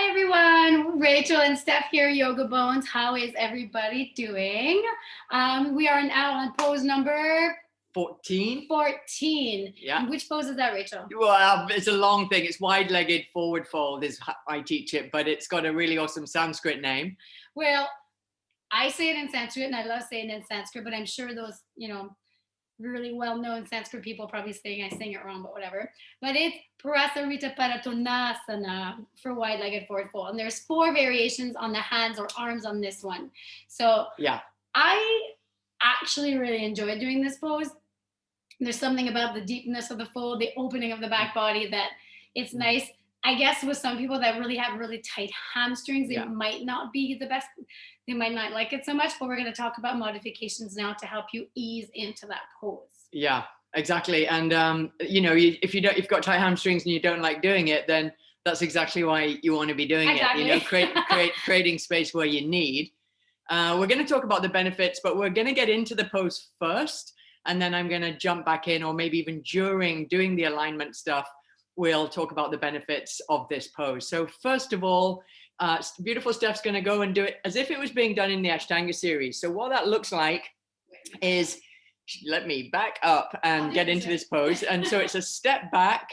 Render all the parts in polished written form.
Hi everyone, Rachel and Steph here, Yoga Bones. How is everybody doing? We are now on pose number 14. 14. Yeah. And which pose is that, Rachel? Well, it's a long thing. It's wide-legged forward fold is how I teach it, but it's got a really awesome Sanskrit name. Well, I say it in Sanskrit and I love saying it in Sanskrit, but I'm sure those, really well-known Sanskrit people probably saying I sing it wrong, but whatever. But it's Prasarita Padottanasana for wide-legged forward fold. And there's 4 variations on the hands or arms on this one. So Yeah. I actually really enjoy doing this pose. There's something about the deepness of the fold, the opening of the back body that it's nice. I guess with some people that really have really tight hamstrings, it might not be the best. They might not like it so much, but we're going to talk about modifications now to help you ease into that pose. Yeah, exactly. And if you've got tight hamstrings and you don't like doing it, then that's exactly why you want to be doing it. Creating space where you need. We're going to talk about the benefits, but we're going to get into the pose first, and then I'm going to jump back in, or maybe even during doing the alignment stuff, we'll talk about the benefits of this pose. So first of all, beautiful Steph's going to go and do it as if it was being done in the Ashtanga series. So what that looks like is, let me back up and get into this pose. And so it's a step back,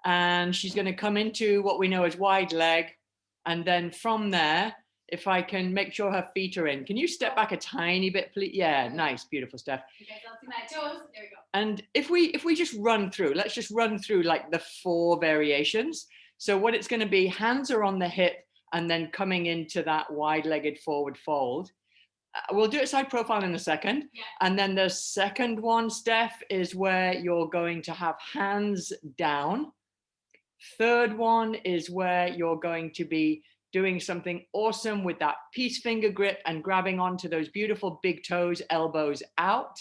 and she's going to come into what we know as wide leg. And then from there, if I can make sure her feet are in. Can you step back a tiny bit, please? Yeah, nice, beautiful, Steph. Okay, so I'll see my toes. There we go. And if we just run through, let's just run through like the 4 variations. So what it's going to be, hands are on the hip and then coming into that wide-legged forward fold. We'll do it side profile in a second. Yeah. And then the second one, Steph, is where you're going to have hands down. Third one is where you're going to be doing something awesome with that peace finger grip and grabbing onto those beautiful big toes, elbows out.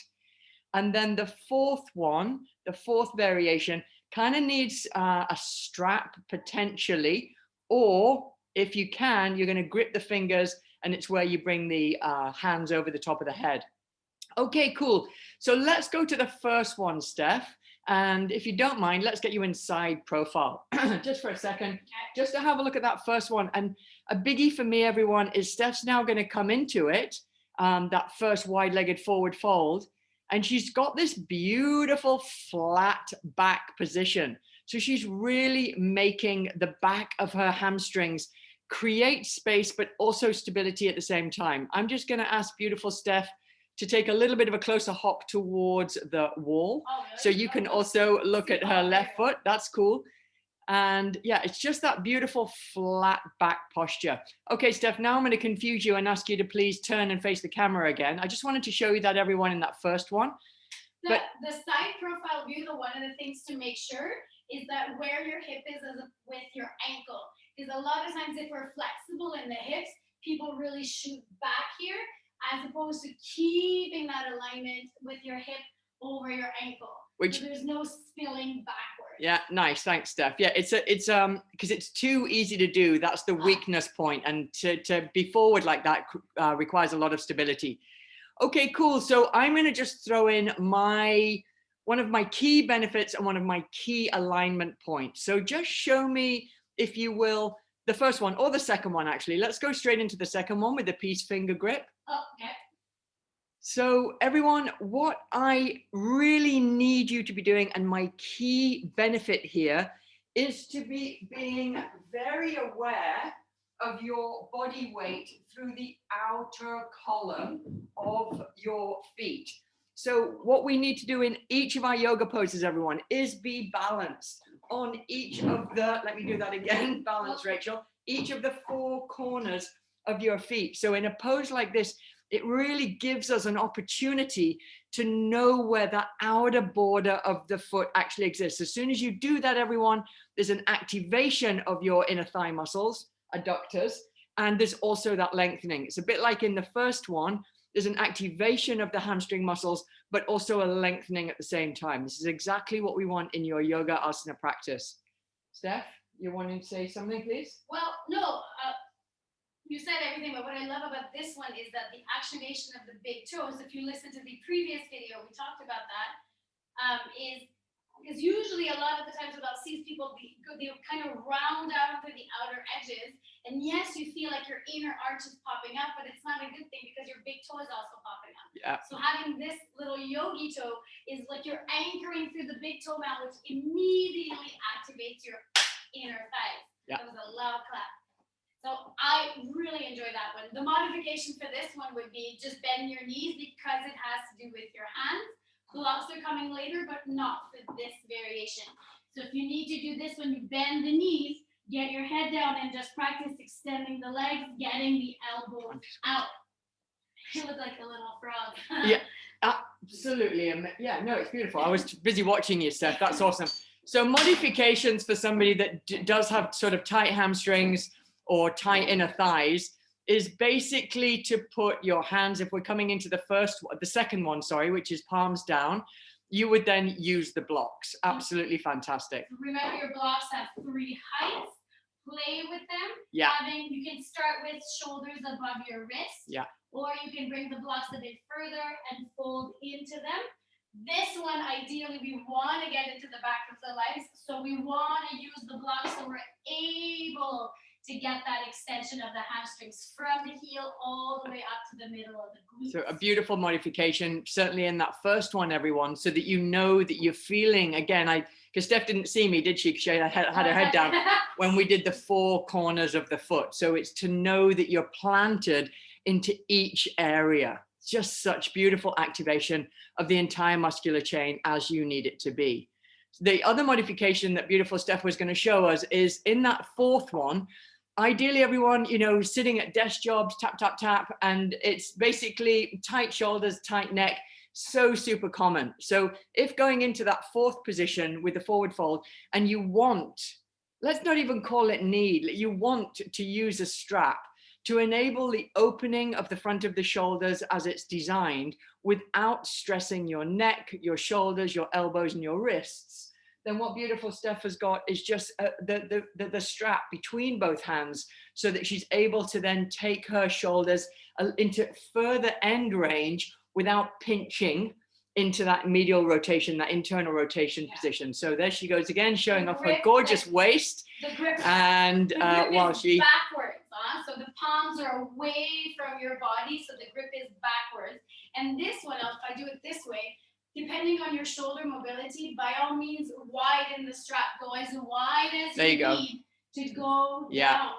And then the fourth one, the 4th variation, kind of needs a strap potentially, or if you can, you're going to grip the fingers, and it's where you bring the hands over the top of the head. Okay, cool. So let's go to the first one, Steph. And if you don't mind, let's get you in side profile just for a second, just to have a look at that first one. And a biggie for me, everyone, is Steph's now going to come into it, that first wide-legged forward fold. And she's got this beautiful flat back position. So she's really making the back of her hamstrings create space, but also stability at the same time. I'm just going to ask beautiful Steph to take a little bit of a closer hop towards the wall. Oh, really? So you can also look at her left foot. That's cool. And yeah, it's just that beautiful flat back posture. Okay, Steph, now I'm going to confuse you and ask you to please turn and face the camera again. I just wanted to show you that, everyone, in that first one. The side profile view, one of the things to make sure is that where your hip is with your ankle. Because a lot of times if we're flexible in the hips, people really shoot back here, as opposed to keeping that alignment with your hip over your ankle. So there's no spilling backwards. Yeah, nice. Thanks, Steph. Yeah, it's because it's too easy to do. That's the weakness point. And to be forward like that requires a lot of stability. Okay, cool. So I'm going to just throw in one of my key benefits and one of my key alignment points. So just show me, if you will, the first one or the second one, actually. Let's go straight into the second one with the peace finger grip. Oh, okay. So everyone, what I really need you to be doing, and my key benefit here, is to be being very aware of your body weight through the outer column of your feet. So what we need to do in each of our yoga poses, everyone, is be balanced on each of the, let me do that again, balance, Rachel, each of the 4 corners of your feet. So in a pose like this, it really gives us an opportunity to know where the outer border of the foot actually exists. As soon as you do that, everyone, there's an activation of your inner thigh muscles, adductors, and there's also that lengthening. It's a bit like in the first one, there's an activation of the hamstring muscles, but also a lengthening at the same time. This is exactly what we want in your yoga asana practice. Steph, you wanting to say something, please? Well, no, you said everything, but what I love about this one is that the activation of the big toes, if you listen to the previous video, we talked about that, is because usually a lot of the times what I'll see is people, they kind of round out to the outer edges, And yes, you feel like your inner arch is popping up, but it's not a good thing because your big toe is also popping up. Yeah. So having this little yogi toe is like you're anchoring through the big toe mound, which immediately activates your inner thighs. Yeah. That was a loud clap. So I really enjoy that one. The modification for this one would be just bend your knees because it has to do with your hands. Blocks are coming later, but not for this variation. So if you need to do this when you bend the knees, get your head down and just practice extending the legs, getting the elbows out. You look like a little frog. Yeah, absolutely. Yeah, no, it's beautiful. I was busy watching you, Steph. That's awesome. So modifications for somebody that does have sort of tight hamstrings or tight inner thighs is basically to put your hands, if we're coming into the second one, sorry, which is palms down, you would then use the blocks. Absolutely fantastic. Remember, your blocks have 3 heights. Play with them. Yeah. You can start with shoulders above your wrist. Yeah. Or you can bring the blocks a bit further and fold into them. This one, ideally, we want to get into the back of the legs. So we want to use the blocks so we're able to get that extension of the hamstrings from the heel all the way up to the middle of the glutes. So a beautiful modification, certainly in that first one, everyone, so that you know that you're feeling, again, because Steph didn't see me, did she? Because she had her head down when we did the 4 corners of the foot. So it's to know that you're planted into each area. Just such beautiful activation of the entire muscular chain as you need it to be. The other modification that beautiful Steph was going to show us is in that 4th one. Ideally, everyone, sitting at desk jobs, tap, tap, tap, and it's basically tight shoulders, tight neck, so super common. So if going into that 4th position with the forward fold and you want, let's not even call it need, you want to use a strap to enable the opening of the front of the shoulders as it's designed without stressing your neck, your shoulders, your elbows, and your wrists, then what beautiful Steph has got is just the strap between both hands so that she's able to then take her shoulders into further end range without pinching into that medial rotation, that internal rotation position. So there she goes again, showing off her gorgeous waist. The grip, and while she backwards, so the palms are away from your body, so the grip is backwards. And this one, if I do it this way, depending on your shoulder mobility, by all means, widen the strap. Go as wide as you need to go down.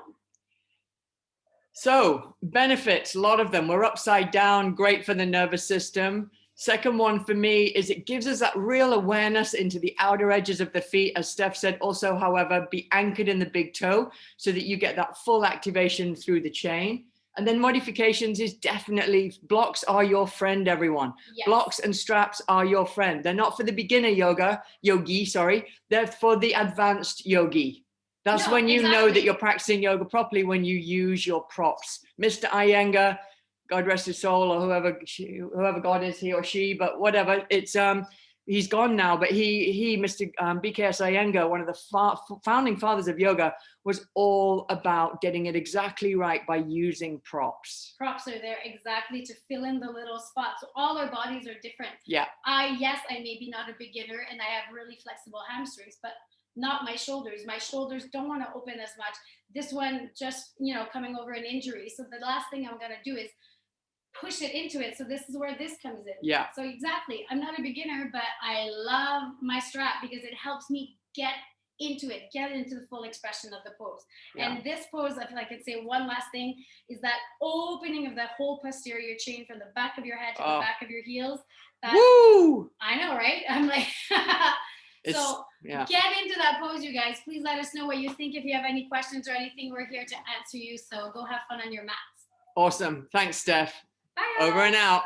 So benefits, a lot of them. We're upside down, great for the nervous system. Second one for me is it gives us that real awareness into the outer edges of the feet. As Steph said, also, however, be anchored in the big toe so that you get that full activation through the chain. And then modifications is definitely, blocks are your friend, everyone. Yes. Blocks and straps are your friend. They're not for the beginner yogi, they're for the advanced yogi. That's when you know that you're practicing yoga properly, when you use your props. Mr. Iyengar, God rest his soul, or whoever God is, he or she, but whatever, it's he's gone now, but Mr. BKS Iyengar, one of the founding fathers of yoga, was all about getting it exactly right by using props. Props are there exactly to fill in the little spots. So all our bodies are different. Yeah. I may be not a beginner and I have really flexible hamstrings, but not my shoulders. My shoulders don't want to open as much. This one just, coming over an injury. So the last thing I'm going to do is push it into it. So this is where this comes in. Yeah. So exactly. I'm not a beginner, but I love my strap because it helps me get into the full expression of the pose. Yeah. And this pose, if I could say one last thing, is that opening of that whole posterior chain from the back of your head to the back of your heels. Woo! I know, right? I'm like, so get into that pose, you guys. Please let us know what you think. If you have any questions or anything, we're here to answer you. So go have fun on your mats. Awesome. Thanks, Steph. Bye. Over and out.